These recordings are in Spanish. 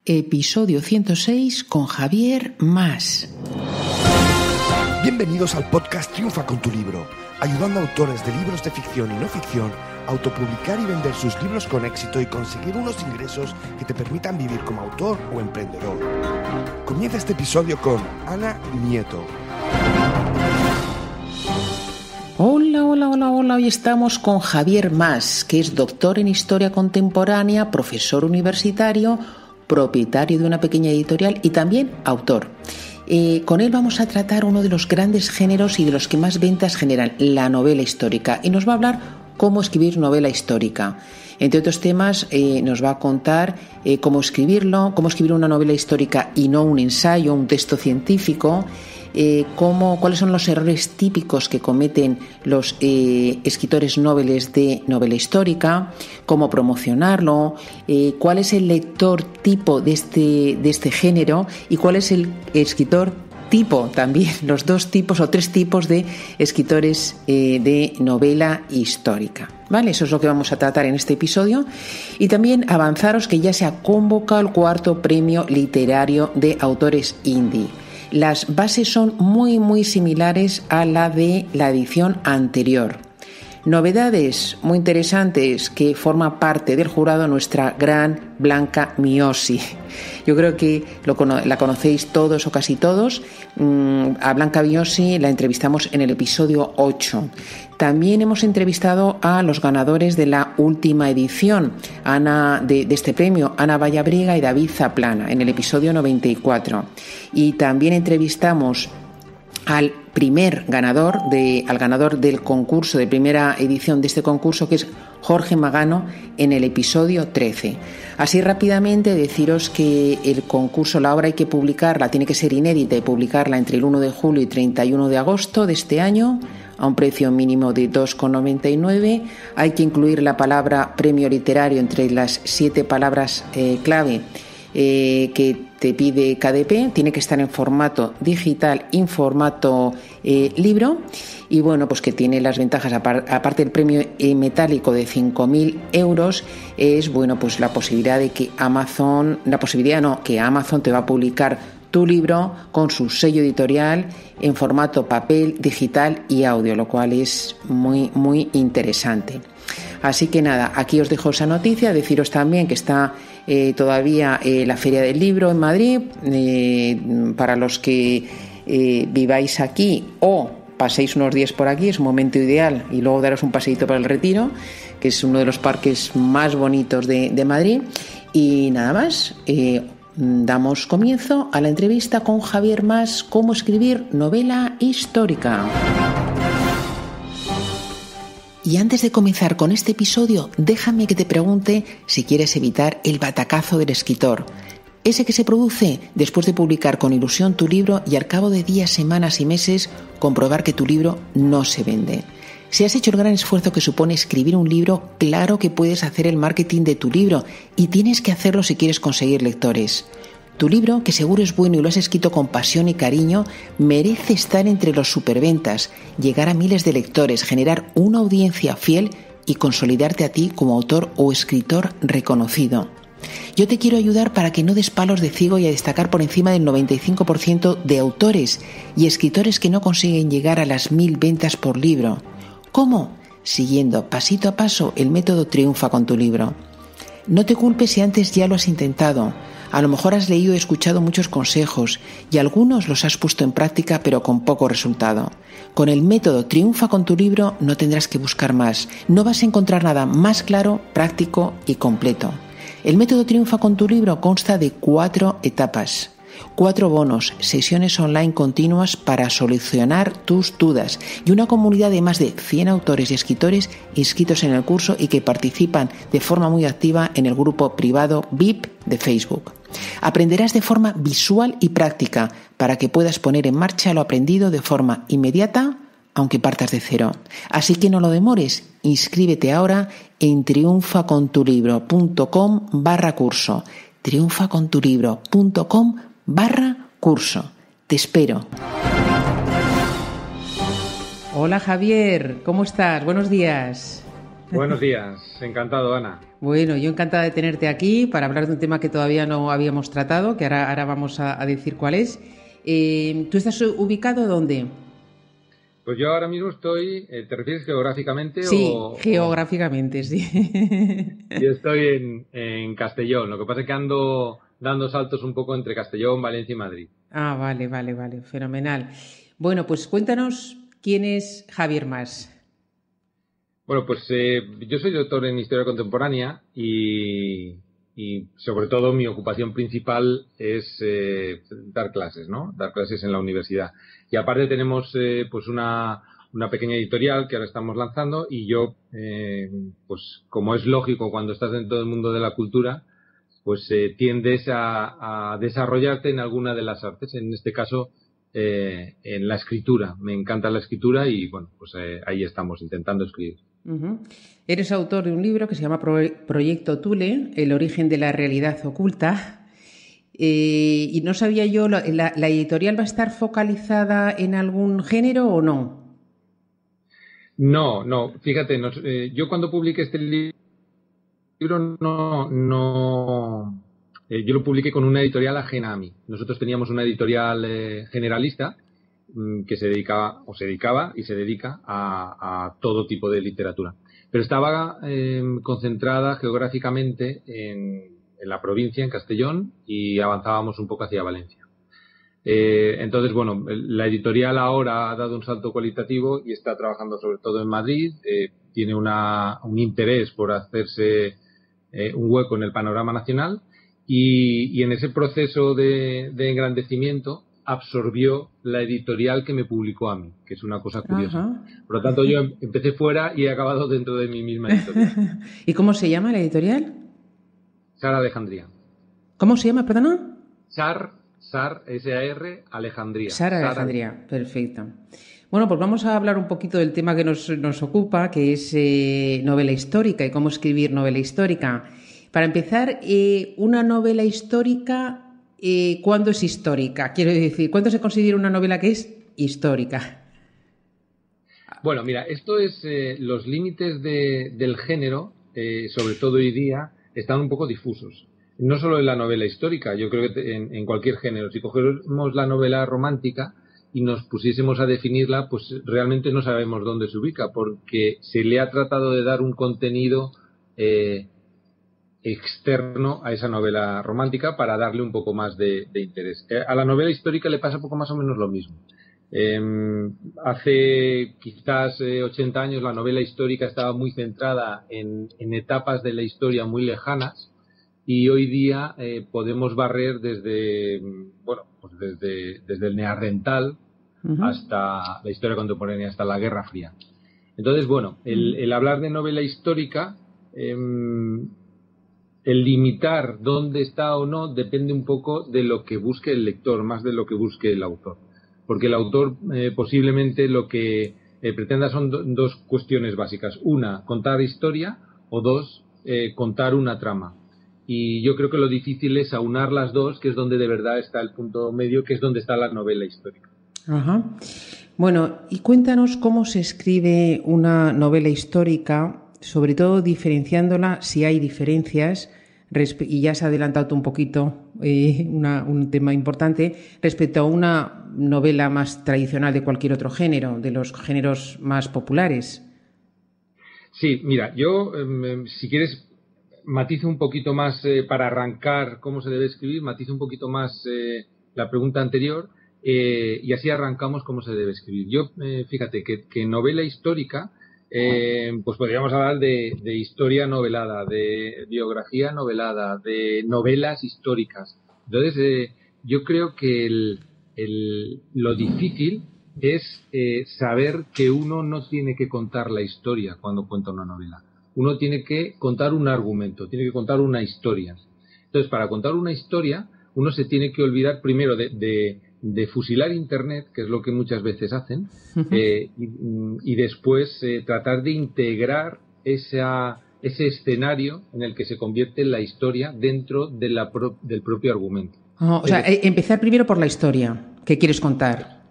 Episodio 106 con Javier Mas. Bienvenidos al podcast Triunfa con tu libro, ayudando a autores de libros de ficción y no ficción a autopublicar y vender sus libros con éxito y conseguir unos ingresos que te permitan vivir como autor o emprendedor. Comienza este episodio con Ana Nieto. Hola. Hoy estamos con Javier Mas, que es doctor en Historia Contemporánea, profesor universitario, propietario de una pequeña editorial y también autor. Con él vamos a tratar uno de los grandes géneros y de los que más ventas generan, la novela histórica, y nos va a hablar cómo escribir novela histórica. Entre otros temas, nos va a contar cómo escribir una novela histórica y no un ensayo, un texto científico, cuáles son los errores típicos que cometen los escritores noveles de novela histórica, cómo promocionarlo, cuál es el lector tipo de este género y cuál es el escritor tipo también, los dos tipos o tres tipos de escritores de novela histórica. ¿Vale? Eso es lo que vamos a tratar en este episodio. Y también avanzaros que ya se ha convocado el 4º premio literario de autores indie. Las bases son muy similares a la de la edición anterior. Novedades muy interesantes que forma parte del jurado nuestra gran Blanca Miosi. Yo creo que la conocéis todos o casi todos. A Blanca Miosi la entrevistamos en el episodio 8. También hemos entrevistado a los ganadores de la última edición de este premio, Ana Vallabriga y David Zaplana, en el episodio 94. Y también entrevistamos al ganador del concurso, de primera edición de este concurso, que es Jorge Magano, en el episodio 13. Así rápidamente deciros que el concurso, la obra hay que publicarla, tiene que ser inédita y publicarla entre el 1 de julio y 31 de agosto de este año, a un precio mínimo de 2,99. Hay que incluir la palabra premio literario entre las 7 palabras clave que te pide KDP. Tiene que estar en formato digital y en formato libro. Y bueno, pues que tiene las ventajas, aparte del premio metálico de 5.000 euros, es bueno, pues la posibilidad que Amazon te va a publicar tu libro con su sello editorial en formato papel, digital y audio, lo cual es muy interesante. Así que nada, aquí os dejo esa noticia. Deciros también que está todavía la Feria del Libro en Madrid. Para los que viváis aquí o paséis unos días por aquí, es un momento ideal, y luego daros un paseíto por el Retiro, que es uno de los parques más bonitos de Madrid. Y nada más, damos comienzo a la entrevista con Javier Mas, cómo escribir novela histórica. Y antes de comenzar con este episodio, déjame que te pregunte si quieres evitar el batacazo del escritor. Ese que se produce después de publicar con ilusión tu libro y al cabo de días, semanas y meses comprobar que tu libro no se vende. Si has hecho el gran esfuerzo que supone escribir un libro, claro que puedes hacer el marketing de tu libro y tienes que hacerlo si quieres conseguir lectores. Tu libro, que seguro es bueno y lo has escrito con pasión y cariño, merece estar entre los superventas, llegar a miles de lectores, generar una audiencia fiel y consolidarte a ti como autor o escritor reconocido. Yo te quiero ayudar para que no des palos de ciego y a destacar por encima del 95% de autores y escritores que no consiguen llegar a las 1.000 ventas por libro. ¿Cómo? Siguiendo pasito a paso el método Triunfa con tu libro. No te culpes si antes ya lo has intentado. A lo mejor has leído y escuchado muchos consejos y algunos los has puesto en práctica pero con poco resultado. Con el método Triunfa con tu libro no tendrás que buscar más. No vas a encontrar nada más claro, práctico y completo. El método Triunfa con tu libro consta de 4 etapas. 4 bonos, sesiones online continuas para solucionar tus dudas y una comunidad de más de 100 autores y escritores inscritos en el curso y que participan de forma muy activa en el grupo privado VIP de Facebook. Aprenderás de forma visual y práctica para que puedas poner en marcha lo aprendido de forma inmediata, aunque partas de cero. Así que no lo demores, inscríbete ahora en triunfacontulibro.com/curso. triunfacontulibro.com/curso. Te espero. Hola Javier, ¿cómo estás? Buenos días. Buenos días, encantado, Ana. Bueno, yo encantada de tenerte aquí para hablar de un tema que todavía no habíamos tratado, que ahora vamos a decir cuál es. ¿Tú estás ubicado dónde? Pues yo ahora mismo estoy, ¿te refieres geográficamente sí, geográficamente, sí. Yo estoy en Castellón, lo que pasa es que ando dando saltos un poco entre Castellón, Valencia y Madrid. Ah, vale, fenomenal. Bueno, pues cuéntanos quién es Javier Mas. Bueno, pues yo soy doctor en Historia Contemporánea y sobre todo mi ocupación principal es dar clases, ¿no? Dar clases en la universidad. Y aparte tenemos pues una pequeña editorial que ahora estamos lanzando y yo, pues como es lógico cuando estás dentro del mundo de la cultura, pues tiendes a desarrollarte en alguna de las artes, en este caso en la escritura. Me encanta la escritura y bueno, pues ahí estamos intentando escribir. Uh-huh. Eres autor de un libro que se llama Proyecto Thule, el origen de la realidad oculta. Y no sabía yo, ¿la editorial va a estar focalizada en algún género o no? No, fíjate, yo cuando publiqué este libro yo lo publiqué con una editorial ajena a mí. Nosotros teníamos una editorial generalista que se dedicaba y se dedica a todo tipo de literatura. Pero estaba concentrada geográficamente en la provincia, en Castellón, y avanzábamos un poco hacia Valencia. Entonces, bueno, la editorial ahora ha dado un salto cualitativo y está trabajando sobre todo en Madrid. Tiene un interés por hacerse un hueco en el panorama nacional y en ese proceso de engrandecimiento absorbió la editorial que me publicó a mí, que es una cosa curiosa. Ajá. Por lo tanto, yo empecé fuera y he acabado dentro de mi misma editorial. ¿Y cómo se llama la editorial? SAR Alejandría. ¿Cómo se llama, perdona? SAR, S-A-R, Alejandría. SAR Alejandría, perfecto. Bueno, pues vamos a hablar un poquito del tema que nos ocupa, que es novela histórica y cómo escribir novela histórica. Para empezar, una novela histórica... ¿Cuándo es histórica? Quiero decir, ¿cuándo se considera una novela que es histórica? Bueno, mira, esto es los límites del género, sobre todo hoy día, están un poco difusos. No solo en la novela histórica, yo creo que en cualquier género. Si cogemos la novela romántica y nos pusiésemos a definirla, pues realmente no sabemos dónde se ubica, porque se le ha tratado de dar un contenido externo a esa novela romántica para darle un poco más de interés. A la novela histórica le pasa poco más o menos lo mismo. Hace quizás 80 años la novela histórica estaba muy centrada en etapas de la historia muy lejanas y hoy día podemos barrer desde el Neandertal hasta la historia contemporánea, hasta la Guerra Fría. Entonces, bueno, el hablar de novela histórica, el limitar dónde está o no depende un poco de lo que busque el lector, más de lo que busque el autor. Porque el autor posiblemente lo que pretenda son dos cuestiones básicas. Una, contar historia, o dos, contar una trama. Y yo creo que lo difícil es aunar las dos, que es donde de verdad está el punto medio, que es donde está la novela histórica. Ajá. Bueno, y cuéntanos cómo se escribe una novela histórica, sobre todo diferenciándola, si hay diferencias, y ya se ha adelantado un poquito un tema importante, respecto a una novela más tradicional de cualquier otro género, de los géneros más populares. Sí, mira, yo, si quieres, matizo un poquito más para arrancar cómo se debe escribir, matizo un poquito más la pregunta anterior y así arrancamos cómo se debe escribir. Yo, fíjate, que novela histórica, pues podríamos hablar de historia novelada, de biografía novelada, de novelas históricas. Entonces, yo creo que lo difícil es saber que uno no tiene que contar la historia cuando cuenta una novela. Uno tiene que contar un argumento, tiene que contar una historia. Entonces, para contar una historia, uno se tiene que olvidar primero de fusilar Internet, que es lo que muchas veces hacen, y después tratar de integrar ese escenario en el que se convierte la historia dentro del propio argumento. O sea, empezar primero por la historia que quieres contar.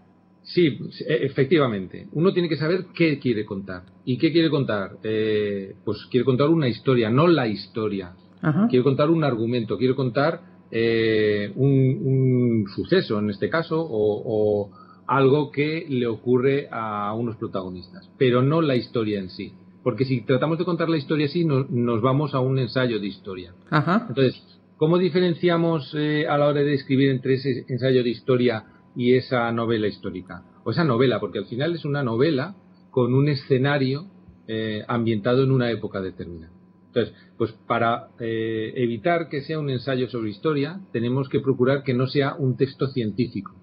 Sí, efectivamente. Uno tiene que saber qué quiere contar. ¿Y qué quiere contar? Pues quiere contar una historia, no la historia. Ajá. Quiere contar un argumento, quiere contar un suceso, en este caso, o algo que le ocurre a unos protagonistas, pero no la historia en sí. Porque si tratamos de contar la historia así, nos vamos a un ensayo de historia. Ajá. Entonces, ¿cómo diferenciamos a la hora de escribir entre ese ensayo de historia y esa novela histórica? O esa novela, porque al final es una novela con un escenario ambientado en una época determinada. Entonces, pues para evitar que sea un ensayo sobre historia, tenemos que procurar que no sea un texto científico.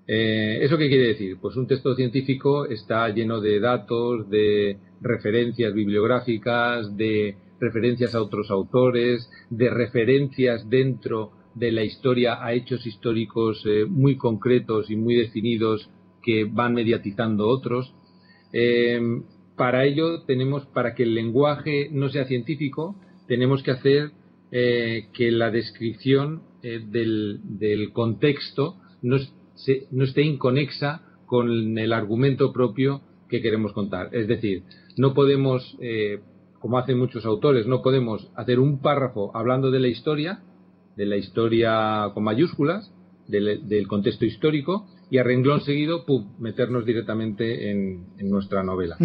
¿Eso qué quiere decir? Pues un texto científico está lleno de datos, de referencias bibliográficas, de referencias a otros autores, de referencias dentro de la historia a hechos históricos muy concretos y muy definidos que van mediatizando otros. Para ello para que el lenguaje no sea científico, tenemos que hacer que la descripción del contexto no esté inconexa con el argumento propio que queremos contar. Es decir, no podemos, como hacen muchos autores, no podemos hacer un párrafo hablando de la historia con mayúsculas, del contexto histórico, y a renglón seguido, meternos directamente en nuestra novela.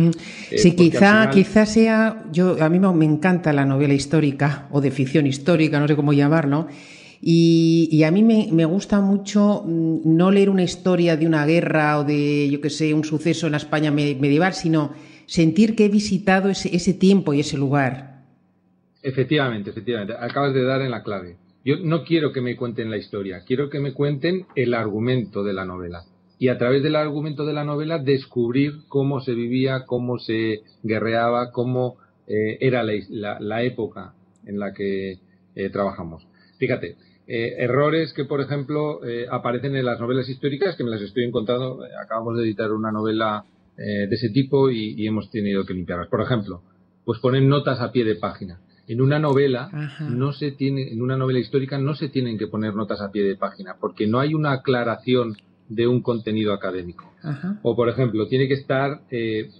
Sí, quizá sea... a mí me encanta la novela histórica, o de ficción histórica, no sé cómo llamarlo, y a mí me gusta mucho no leer una historia de una guerra o de, yo qué sé, un suceso en la España medieval, sino sentir que he visitado ese tiempo y ese lugar. Efectivamente, acabas de dar en la clave. Yo no quiero que me cuenten la historia, quiero que me cuenten el argumento de la novela. Y a través del argumento de la novela descubrir cómo se vivía, cómo se guerreaba, cómo era la época en la que trabajamos. Fíjate, errores que, por ejemplo, aparecen en las novelas históricas, que me las estoy encontrando. Acabamos de editar una novela de ese tipo y hemos tenido que limpiarlas. Por ejemplo, pues ponen notas a pie de página. En una novela en una novela histórica no se tienen que poner notas a pie de página porque no hay una aclaración de un contenido académico. Ajá. O, por ejemplo, tiene que estar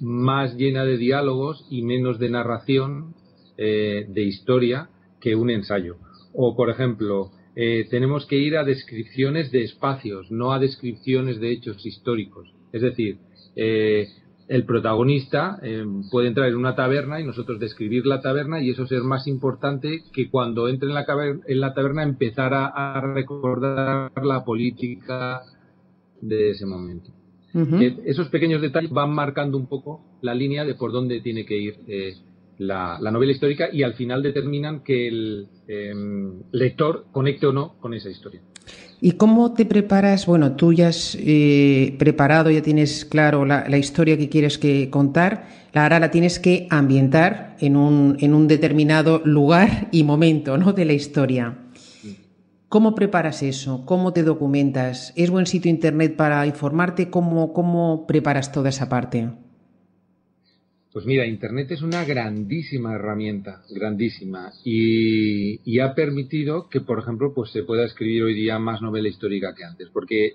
más llena de diálogos y menos de narración de historia que un ensayo. O, por ejemplo, tenemos que ir a descripciones de espacios, no a descripciones de hechos históricos. Es decir, el protagonista puede entrar en una taberna y nosotros describir la taberna y eso ser más importante que cuando entre en la taberna empezar a recordar la política de ese momento. Esos pequeños detalles van marcando un poco la línea de por dónde tiene que ir la novela histórica y al final determinan que el lector conecte o no con esa historia. ¿Y cómo te preparas? Bueno, tú ya has preparado, ya tienes claro la historia que quieres contar, ahora la tienes que ambientar en un determinado lugar y momento, ¿no?, de la historia. ¿Cómo preparas eso? ¿Cómo te documentas? ¿Es buen sitio internet para informarte? ¿Cómo preparas toda esa parte? Pues mira, Internet es una grandísima herramienta, grandísima, y ha permitido que, por ejemplo, pues se pueda escribir hoy día más novela histórica que antes, porque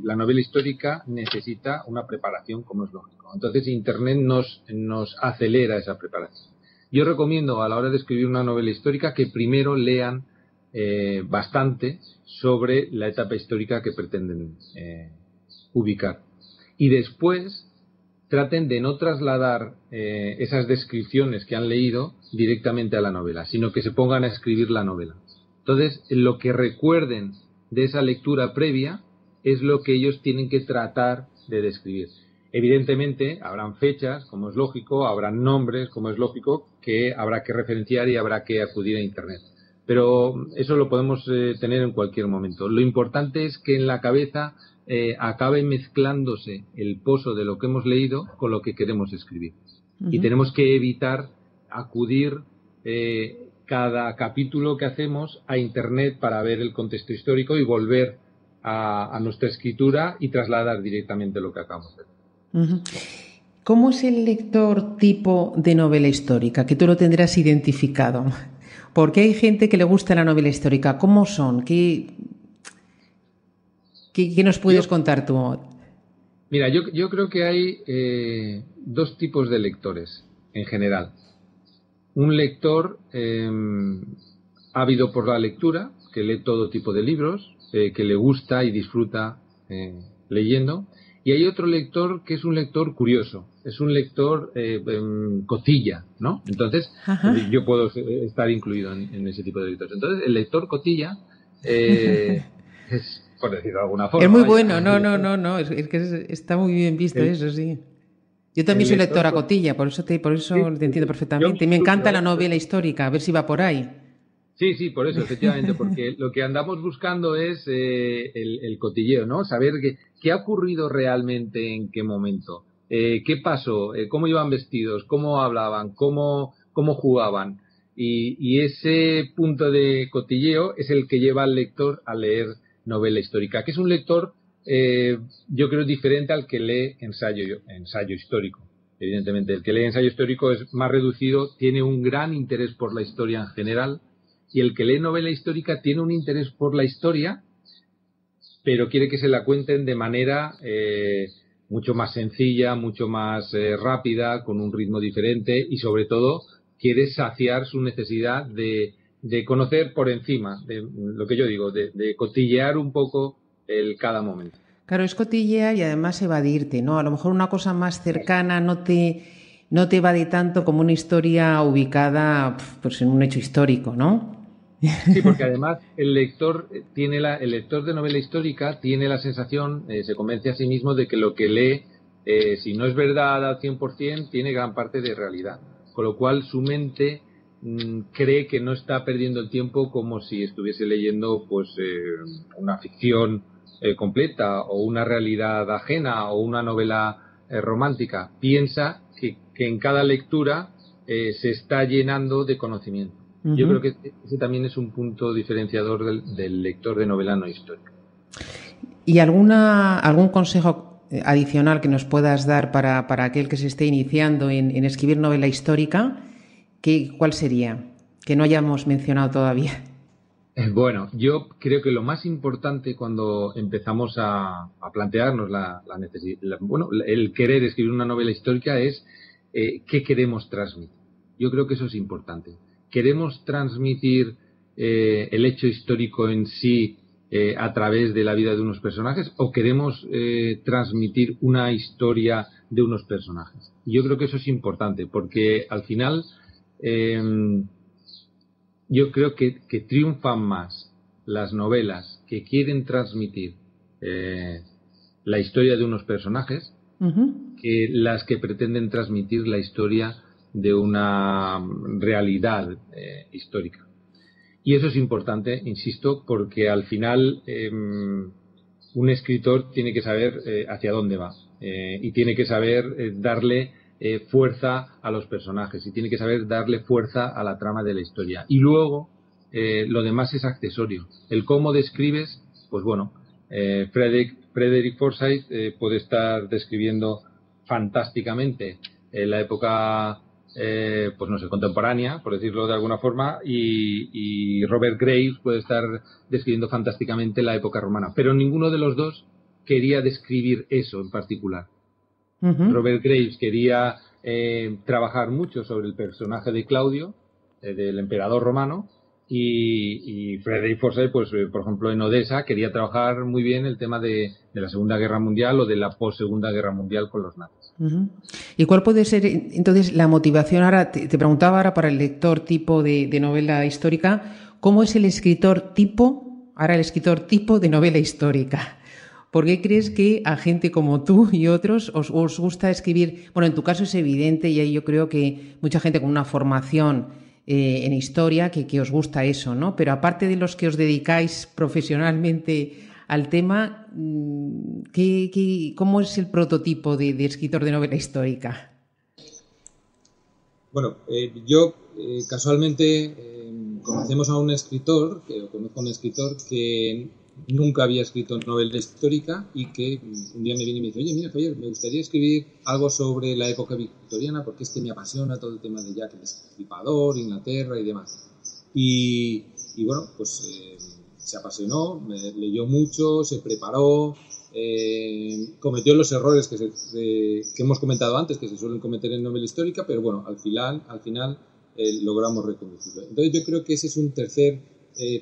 la novela histórica necesita una preparación, como es lógico. Entonces, Internet nos acelera esa preparación. Yo recomiendo a la hora de escribir una novela histórica que primero lean bastante sobre la etapa histórica que pretenden ubicar, y después traten de no trasladar esas descripciones que han leído directamente a la novela, sino que se pongan a escribir la novela. Entonces, lo que recuerden de esa lectura previa es lo que ellos tienen que tratar de describir. Evidentemente, habrán fechas, como es lógico, habrán nombres, como es lógico, que habrá que referenciar y habrá que acudir a Internet. Pero eso lo podemos tener en cualquier momento. Lo importante es que en la cabeza acabe mezclándose el pozo de lo que hemos leído con lo que queremos escribir. Uh-huh. Y tenemos que evitar acudir cada capítulo que hacemos a Internet para ver el contexto histórico y volver a nuestra escritura y trasladar directamente lo que acabamos de ver. Uh-huh. ¿Cómo es el lector tipo de novela histórica? Que tú lo tendrás identificado. Porque hay gente que le gusta la novela histórica. ¿Cómo son? ¿Qué nos puedes contar tú? Mira, yo creo que hay dos tipos de lectores en general. Un lector ávido por la lectura, que lee todo tipo de libros, que le gusta y disfruta leyendo. Y hay otro lector que es un lector curioso, es un lector cotilla, ¿no? Entonces, yo puedo estar incluido en ese tipo de lectores. Entonces, el lector cotilla es, por decirlo de alguna forma. Es muy bueno, no, es que está muy bien visto eso, sí. Yo también soy lectora cotilla, por eso te entiendo perfectamente. Me encanta la novela histórica, a ver si va por ahí. Sí, por eso, efectivamente, porque lo que andamos buscando es el cotilleo, ¿no? Saber qué ha ocurrido realmente en qué momento, qué pasó, cómo iban vestidos, cómo hablaban, cómo jugaban. Y ese punto de cotilleo es el que lleva al lector a leer novela histórica, que es un lector, yo creo, diferente al que lee ensayo histórico. Evidentemente, el que lee ensayo histórico es más reducido, tiene un gran interés por la historia en general, y el que lee novela histórica tiene un interés por la historia, pero quiere que se la cuenten de manera mucho más sencilla, mucho más rápida, con un ritmo diferente, y sobre todo quiere saciar su necesidad de conocer por encima, de lo que yo digo, de cotillear un poco cada momento. Claro, es cotillear y además evadirte, ¿no? A lo mejor una cosa más cercana no te evade tanto como una historia ubicada pues en un hecho histórico, ¿no? Sí, porque además el lector de novela histórica tiene la sensación, se convence a sí mismo de que lo que lee, si no es verdad al 100%, tiene gran parte de realidad. Con lo cual su mente cree que no está perdiendo el tiempo como si estuviese leyendo pues una ficción completa o una realidad ajena o una novela romántica. Piensa que en cada lectura se está llenando de conocimiento. Yo creo que ese también es un punto diferenciador del lector de novela no histórica. ¿Y algún consejo adicional que nos puedas dar para aquel que se esté iniciando en escribir novela histórica? ¿Cuál sería? Que no hayamos mencionado todavía. Bueno, yo creo que lo más importante cuando empezamos a plantearnos la necesidad, el querer escribir una novela histórica es qué queremos transmitir. Yo creo que eso es importante. ¿Queremos transmitir el hecho histórico en sí a través de la vida de unos personajes o queremos transmitir una historia de unos personajes? Y yo creo que eso es importante porque al final yo creo que triunfan más las novelas que quieren transmitir la historia de unos personajes que las que pretenden transmitir la historia de una realidad histórica. Y eso es importante, insisto, porque al final un escritor tiene que saber hacia dónde va y tiene que saber darle fuerza a los personajes y tiene que saber darle fuerza a la trama de la historia. Y luego lo demás es accesorio. El cómo describes, pues bueno, Frederick Forsyth puede estar describiendo fantásticamente la época pues no sé, contemporánea, por decirlo de alguna forma, y Robert Graves puede estar describiendo fantásticamente la época romana, pero ninguno de los dos quería describir eso en particular. Robert Graves quería trabajar mucho sobre el personaje de Claudio, del emperador romano, y Frederick Forsyth, pues por ejemplo en Odessa, quería trabajar muy bien el tema de la Segunda Guerra Mundial o de la post-Segunda Guerra Mundial con los nazis. ¿Y cuál puede ser entonces la motivación? Ahora te preguntaba ahora para el lector tipo de novela histórica, ¿cómo es el escritor tipo, ahora el escritor tipo de novela histórica? ¿Por qué crees que a gente como tú y otros os gusta escribir? Bueno, en tu caso es evidente y ahí yo creo que mucha gente con una formación en historia que os gusta eso, ¿no? Pero aparte de los que os dedicáis profesionalmente al tema, ¿cómo es el prototipo de escritor de novela histórica? Bueno, yo casualmente conocemos a un escritor, conozco a un escritor que nunca había escrito novela histórica y que un día me viene y me dice: oye, mira, Javier, me gustaría escribir algo sobre la época victoriana porque es que me apasiona todo el tema de Jack el Destripador, Inglaterra y demás. Y bueno, pues se apasionó, leyó mucho, se preparó cometió los errores que hemos comentado antes, que se suelen cometer en novela histórica, pero bueno, al final logramos reconducirlo. Entonces yo creo que ese es un tercer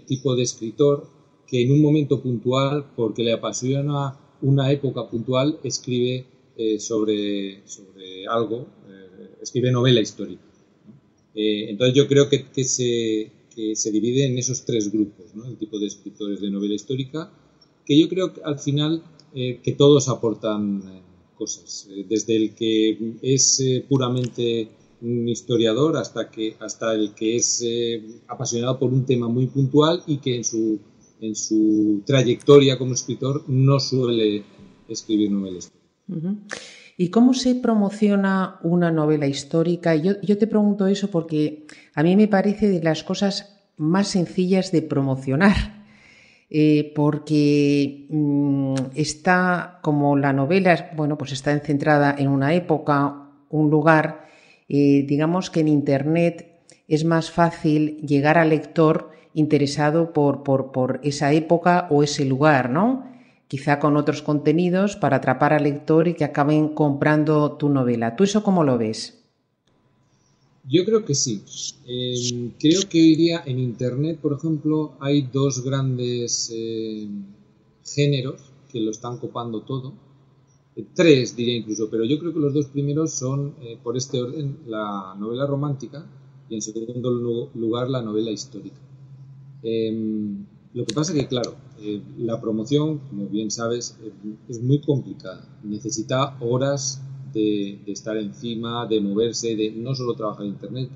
tipo de escritor que en un momento puntual, porque le apasiona una época puntual, escribe sobre algo, escribe novela histórica. Entonces yo creo que se divide en esos tres grupos, ¿no? El tipo de escritores de novela histórica, que yo creo que al final que todos aportan cosas, desde el que es puramente un historiador hasta el que es apasionado por un tema muy puntual y que en su trayectoria como escritor no suele escribir novela histórica. Uh-huh. ¿Y cómo se promociona una novela histórica? Yo te pregunto eso porque a mí me parece de las cosas más sencillas de promocionar, porque está, como la novela, bueno, pues está centrada en una época, un lugar, digamos que en Internet es más fácil llegar al lector interesado por esa época o ese lugar, ¿no? Quizá con otros contenidos para atrapar al lector y que acaben comprando tu novela. ¿Tú eso cómo lo ves? Yo creo que sí. Creo que hoy día en Internet, por ejemplo, hay dos grandes géneros que lo están copando todo. Tres, diría incluso, pero yo creo que los dos primeros son, por este orden, la novela romántica y en segundo lugar la novela histórica. Lo que pasa es que, claro, la promoción, como bien sabes, es muy complicada. Necesita horas de estar encima, de moverse, de no solo trabajar en Internet,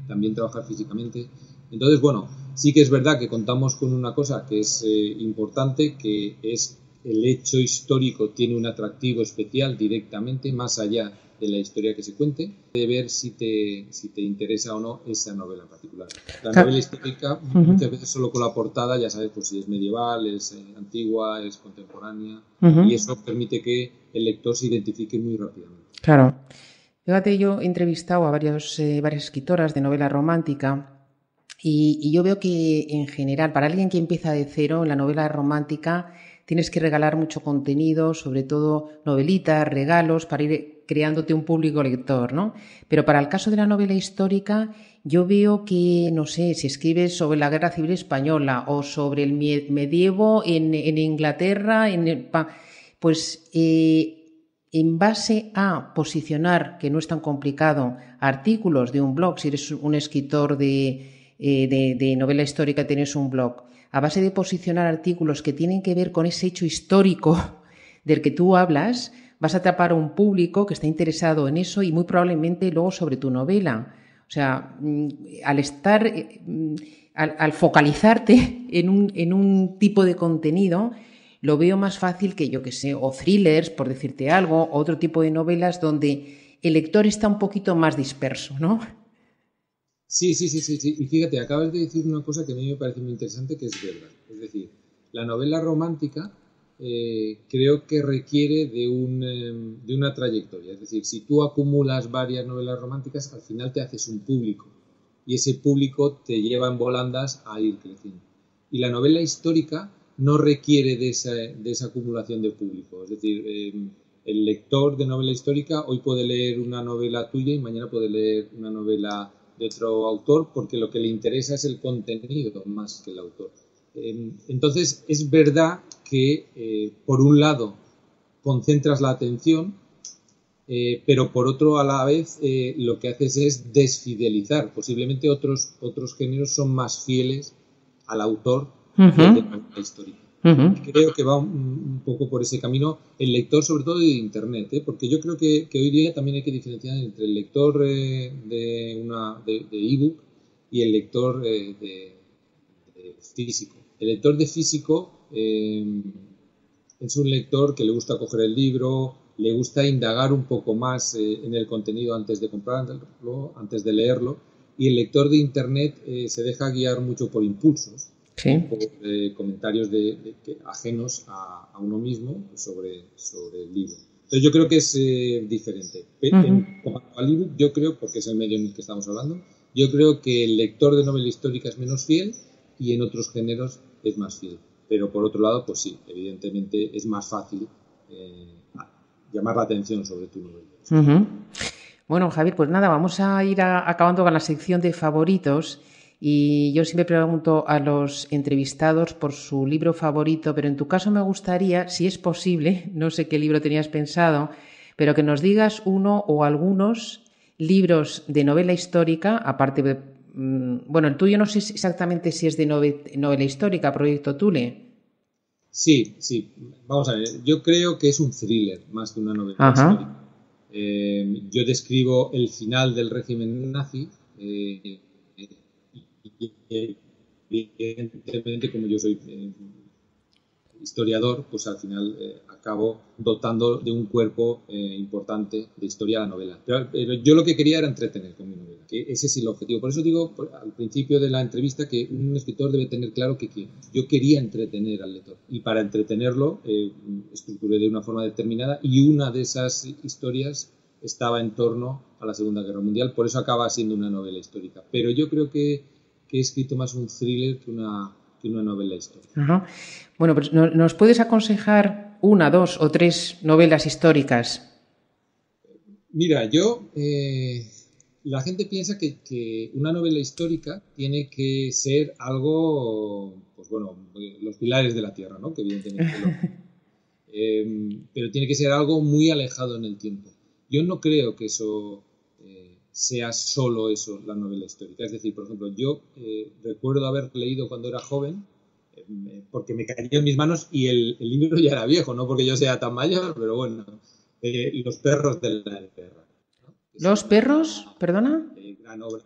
también trabajar físicamente. Entonces, bueno, sí que es verdad que contamos con una cosa que es importante, que es el hecho histórico tiene un atractivo especial directamente, más allá de la historia que se cuente, de ver si te interesa o no esa novela en particular. La novela histórica, muchas veces solo con la portada, ya sabes, pues si es medieval, es antigua, es contemporánea, y eso permite que el lector se identifique muy rápidamente. Claro. Fíjate, yo he entrevistado a varias escritoras de novela romántica y yo veo que en general, para alguien que empieza de cero en la novela romántica, tienes que regalar mucho contenido, sobre todo novelitas, regalos, para ir creándote un público lector, ¿no? Pero para el caso de la novela histórica, yo veo que, no sé, si escribes sobre la Guerra Civil Española o sobre el medievo en Inglaterra, pues en base a posicionar, que no es tan complicado, artículos de un blog, si eres un escritor de novela histórica, tienes un blog, a base de posicionar artículos que tienen que ver con ese hecho histórico del que tú hablas, vas a atrapar a un público que está interesado en eso y muy probablemente luego sobre tu novela. O sea, al focalizarte en un tipo de contenido, lo veo más fácil que, yo que sé, o thrillers, por decirte algo, o otro tipo de novelas donde el lector está un poquito más disperso, ¿no? Sí. Y fíjate, acabas de decir una cosa que a mí me parece muy interesante, que es verdad. Es decir, la novela romántica creo que requiere de una trayectoria. Es decir, si tú acumulas varias novelas románticas, al final te haces un público. Y ese público te lleva en volandas a ir creciendo. Y la novela histórica no requiere de esa acumulación de público. Es decir, el lector de novela histórica hoy puede leer una novela tuya y mañana puede leer una novela de otro autor, porque lo que le interesa es el contenido más que el autor. Entonces, es verdad que, por un lado, concentras la atención, pero por otro, a la vez, lo que haces es desfidelizar. Posiblemente otros géneros son más fieles al autor que el de la histórica. Creo que va un poco por ese camino el lector, sobre todo de Internet, porque yo creo que hoy día también hay que diferenciar entre el lector de ebook y el lector de físico. El lector de físico es un lector que le gusta coger el libro, le gusta indagar un poco más en el contenido antes de comprarlo, antes de leerlo, y el lector de Internet se deja guiar mucho por impulsos. Sí. Por comentarios ajenos a uno mismo sobre el libro. Entonces yo creo que es diferente. En cuanto al ebook, yo creo, porque es el medio en el que estamos hablando, yo creo que el lector de novela histórica es menos fiel y en otros géneros es más fiel. pero por otro lado, pues sí, evidentemente es más fácil llamar la atención sobre tu novela. Uh-huh. Bueno, Javier, pues nada, vamos a ir acabando con la sección de favoritos y yo siempre pregunto a los entrevistados por su libro favorito, pero en tu caso me gustaría, si es posible, no sé qué libro tenías pensado, pero que nos digas uno o algunos libros de novela histórica, aparte de, bueno, el tuyo no sé exactamente si es de novela histórica, Proyecto Thule. Sí, vamos a ver, yo creo que es un thriller más que una novela histórica. Yo describo el final del régimen nazi y evidentemente, como yo soy historiador, pues al final acabo dotando de un cuerpo importante de historia a la novela. Pero yo lo que quería era entretener con mi novela, que ese es el objetivo. Por eso digo al principio de la entrevista que un escritor debe tener claro que yo quería entretener al lector. Y para entretenerlo estructuré de una forma determinada y una de esas historias estaba en torno a la Segunda Guerra Mundial. Por eso acaba siendo una novela histórica. Pero yo creo que he escrito más un thriller que una novela histórica. Ajá. Bueno, pues ¿nos puedes aconsejar una, dos o tres novelas históricas? Mira, la gente piensa que una novela histórica tiene que ser algo, pues bueno, los pilares de la Tierra, ¿no? Que evidentemente pero tiene que ser algo muy alejado en el tiempo. Yo no creo que eso sea solo eso, la novela histórica. Es decir, por ejemplo, yo recuerdo haber leído cuando era joven, porque me cayó en mis manos y el libro ya era viejo, no porque yo sea tan mayor, pero bueno, Los perros de la guerra. ¿No? ¿Los perros? ¿Perdona? Gran obra,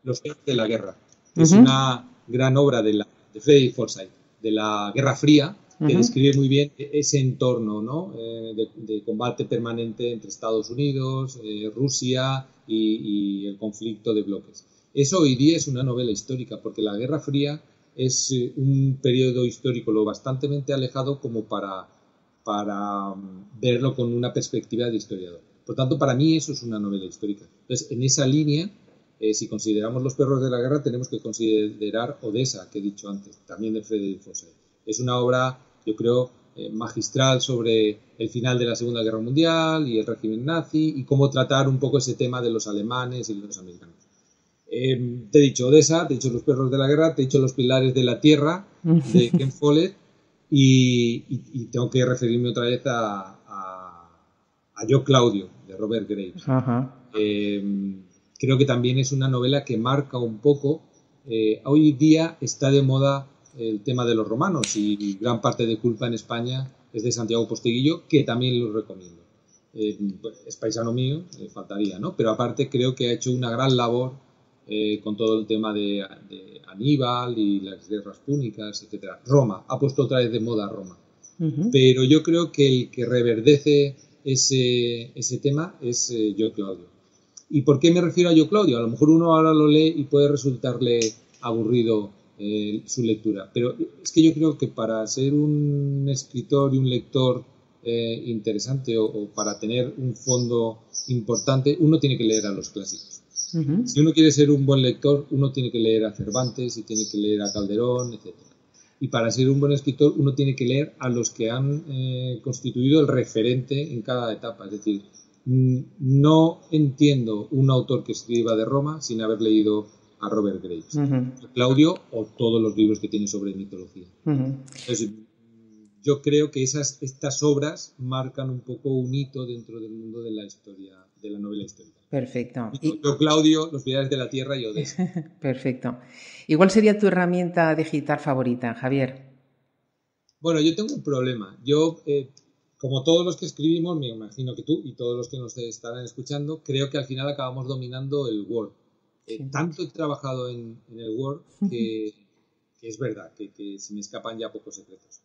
Los perros de la guerra. Es una gran obra de Frederick Forsyth, de la Guerra Fría, que describe muy bien ese entorno, ¿no? de combate permanente entre Estados Unidos, Rusia y el conflicto de bloques. Eso hoy día es una novela histórica, porque la Guerra Fría es un periodo histórico lo bastante alejado como para verlo con una perspectiva de historiador. Por tanto, para mí eso es una novela histórica. Entonces, en esa línea, si consideramos Los perros de la guerra, tenemos que considerar Odessa, que he dicho antes, también de Frederick Forsyth. Es una obra, yo creo, magistral sobre el final de la Segunda Guerra Mundial y el régimen nazi y cómo tratar un poco ese tema de los alemanes y los americanos. Te he dicho Odessa, te he dicho Los perros de la guerra, te he dicho Los pilares de la tierra de Ken Follett y tengo que referirme otra vez a Yo Claudio de Robert Graves. Creo que también es una novela que marca un poco, hoy día está de moda el tema de los romanos y gran parte de Culpa en España es de Santiago Posteguillo, que también lo recomiendo. Es paisano mío, faltaría, ¿no? Pero aparte creo que ha hecho una gran labor con todo el tema de Aníbal y las guerras púnicas, etcétera. Roma, ha puesto otra vez de moda Roma. Pero yo creo que el que reverdece ese tema es Yo Claudio. ¿Y por qué me refiero a Yo Claudio? A lo mejor uno ahora lo lee y puede resultarle aburrido su lectura, pero es que yo creo que para ser un escritor y un lector interesante o para tener un fondo importante, uno tiene que leer a los clásicos. Si uno quiere ser un buen lector, uno tiene que leer a Cervantes y tiene que leer a Calderón, etc. Y para ser un buen escritor, uno tiene que leer a los que han constituido el referente en cada etapa. Es decir, no entiendo un autor que escriba de Roma sin haber leído a Robert Graves, Claudio o todos los libros que tiene sobre mitología. Entonces, yo creo que estas obras marcan un poco un hito dentro del mundo de la historia, de la novela histórica. Perfecto. Yo, Claudio, Los pilares de la tierra y Odessa. Perfecto. ¿Y cuál sería tu herramienta digital favorita, Javier? Bueno, yo tengo un problema. Yo, como todos los que escribimos, me imagino que tú y todos los que nos estarán escuchando, creo que al final acabamos dominando el Word. Tanto he trabajado en el Word que es verdad que se me escapan ya pocos secretos.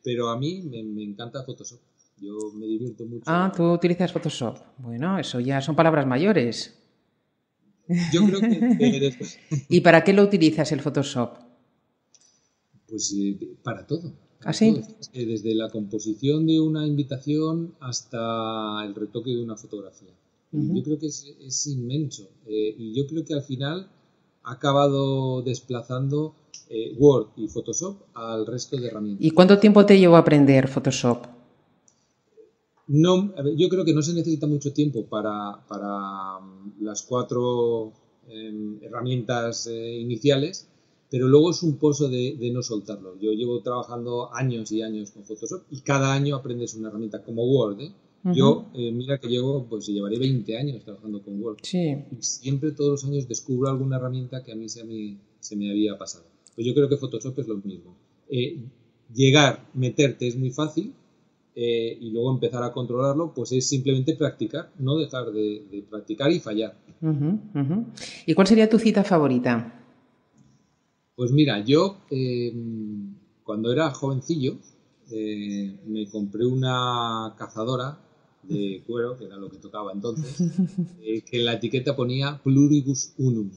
Pero a mí me encanta Photoshop. Yo me divierto mucho. Ah, tú utilizas Photoshop. Bueno, eso ya son palabras mayores. Yo creo que después... ¿Y para qué lo utilizas el Photoshop? Pues para todo. ¿Ah, sí? Todo. Desde la composición de una invitación hasta el retoque de una fotografía. Yo creo que es inmenso. Y yo creo que al final ha acabado desplazando Word y Photoshop al resto de herramientas. ¿Y cuánto tiempo te llevó a aprender Photoshop? No, yo creo que no se necesita mucho tiempo para las 4 herramientas iniciales, pero luego es un pozo de no soltarlo. Yo llevo trabajando años y años con Photoshop y cada año aprendes una herramienta como Word. Yo, mira que llevaré 20 años trabajando con Word. Sí. Y siempre, todos los años, descubro alguna herramienta que a mí se me había pasado. Pues yo creo que Photoshop es lo mismo. Meterte es muy fácil, y luego empezar a controlarlo, pues es simplemente practicar, no dejar de practicar y fallar. ¿Y cuál sería tu cita favorita? Pues mira, yo cuando era jovencillo me compré una cazadora de cuero, que era lo que tocaba entonces, que en la etiqueta ponía pluribus unum,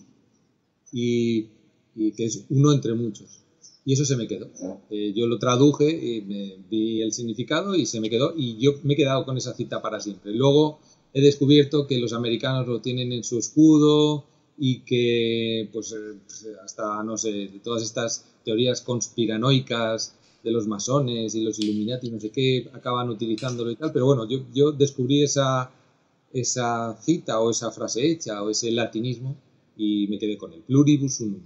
y que es uno entre muchos. Y eso se me quedó. Yo lo traduje y me vi el significado y se me quedó, y yo me he quedado con esa cita para siempre. Luego he descubierto que los americanos lo tienen en su escudo y que pues hasta, no sé, todas estas teorías conspiranoicas de los masones y los Illuminati, no sé qué, acaban utilizándolo y tal. Pero bueno, yo descubrí esa cita o esa frase hecha o ese latinismo y me quedé con el pluribus unum.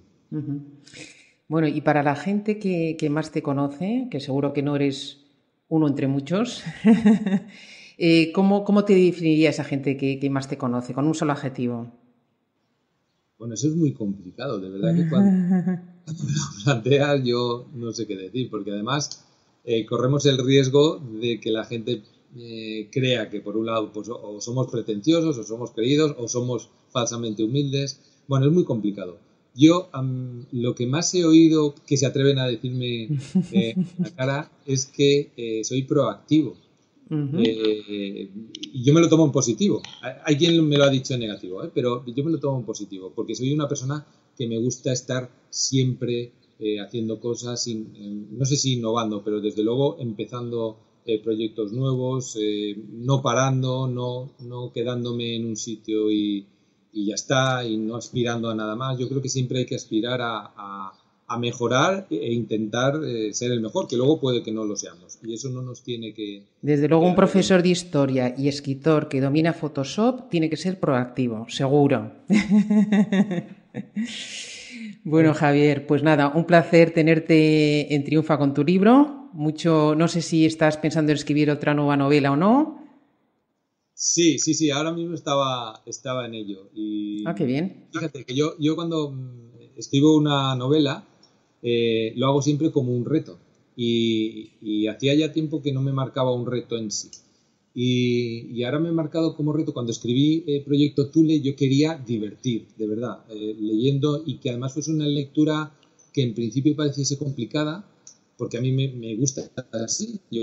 Bueno, y para la gente que más te conoce, que seguro que no eres uno entre muchos, ¿cómo te definiría esa gente que más te conoce, con un solo adjetivo? Bueno, eso es muy complicado, de verdad que cuando me lo planteas yo no sé qué decir, porque además corremos el riesgo de que la gente crea que por un lado pues, o somos pretenciosos, o somos creídos, o somos falsamente humildes. Bueno, es muy complicado. Yo lo que más he oído que se atreven a decirme en la cara es que soy proactivo. Y yo me lo tomo en positivo. Hay quien me lo ha dicho en negativo, pero yo me lo tomo en positivo, porque soy una persona que me gusta estar siempre haciendo cosas, no sé si innovando, pero desde luego empezando proyectos nuevos, no parando, no quedándome en un sitio y ya está, y no aspirando a nada más. Yo creo que siempre hay que aspirar a mejorar e intentar ser el mejor, que luego puede que no lo seamos, y eso no nos tiene que... Desde luego un profesor de historia y escritor que domina Photoshop tiene que ser proactivo, seguro. Bueno, Javier, pues nada, un placer tenerte en Triunfa con tu libro. No sé si estás pensando en escribir otra nueva novela o no. Sí, ahora mismo estaba en ello. Y qué bien. Fíjate que yo cuando escribo una novela lo hago siempre como un reto, y hacía ya tiempo que no me marcaba un reto en sí. Y ahora me he marcado como reto, cuando escribí Proyecto Thule, yo quería divertir, de verdad, leyendo, y que además fuese una lectura que en principio pareciese complicada, porque a mí me gusta así. Yo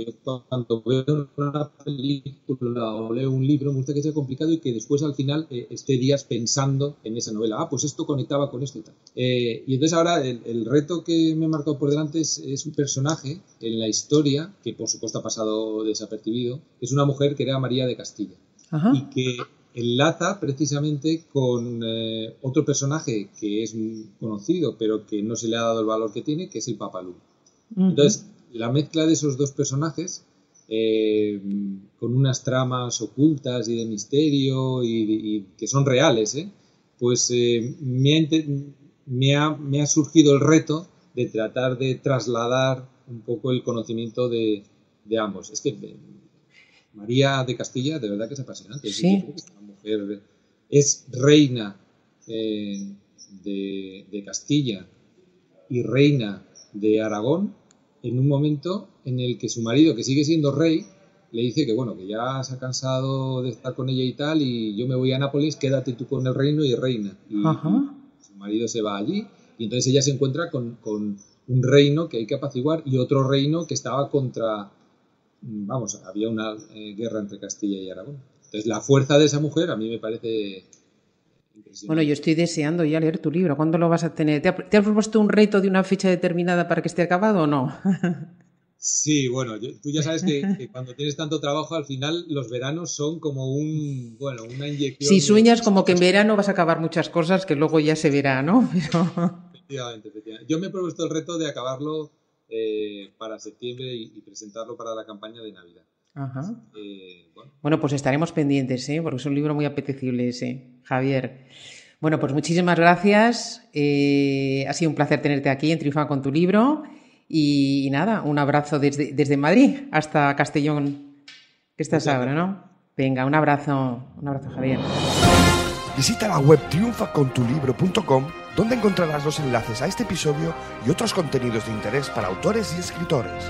cuando veo una película o leo un libro me gusta que sea complicado y que después al final esté días pensando en esa novela. Pues esto conectaba con esto y tal. Y entonces ahora el reto que me he marcado por delante es un personaje en la historia, que por supuesto ha pasado desapercibido, que es una mujer que era María de Castilla. Ajá. Y que enlaza precisamente con otro personaje que es conocido pero que no se le ha dado el valor que tiene, que es el Papalú. Entonces, la mezcla de esos dos personajes, con unas tramas ocultas y de misterio y que son reales, pues me ha surgido el reto de tratar de trasladar un poco el conocimiento de ambos. Es que María de Castilla, de verdad que es apasionante. Sí. Esta mujer es reina de Castilla y reina de Aragón en un momento en el que su marido, que sigue siendo rey, le dice que bueno, que ya se ha cansado de estar con ella y tal, y yo me voy a Nápoles, quédate tú con el reino y reina. Y su marido se va allí, y entonces ella se encuentra con un reino que hay que apaciguar y otro reino que estaba contra... Vamos, había una guerra entre Castilla y Aragón. Entonces la fuerza de esa mujer a mí me parece... Bueno, yo estoy deseando ya leer tu libro. ¿Cuándo lo vas a tener? ¿Te has propuesto un reto de una fecha determinada para que esté acabado o no? Sí, bueno, tú ya sabes que cuando tienes tanto trabajo, al final los veranos son como una inyección. Si sueñas como que en verano vas a acabar muchas cosas que luego ya se verá, ¿no? Pero... Efectivamente. Yo me he propuesto el reto de acabarlo para septiembre y presentarlo para la campaña de Navidad. Ajá. Bueno, pues estaremos pendientes, porque es un libro muy apetecible ese, Javier. Bueno, pues muchísimas gracias. Ha sido un placer tenerte aquí en Triunfa con tu libro. Y nada, un abrazo desde Madrid hasta Castellón, que estás ahora, ¿no? Venga, un abrazo, Javier. Visita la web triunfacontulibro.com, donde encontrarás los enlaces a este episodio y otros contenidos de interés para autores y escritores.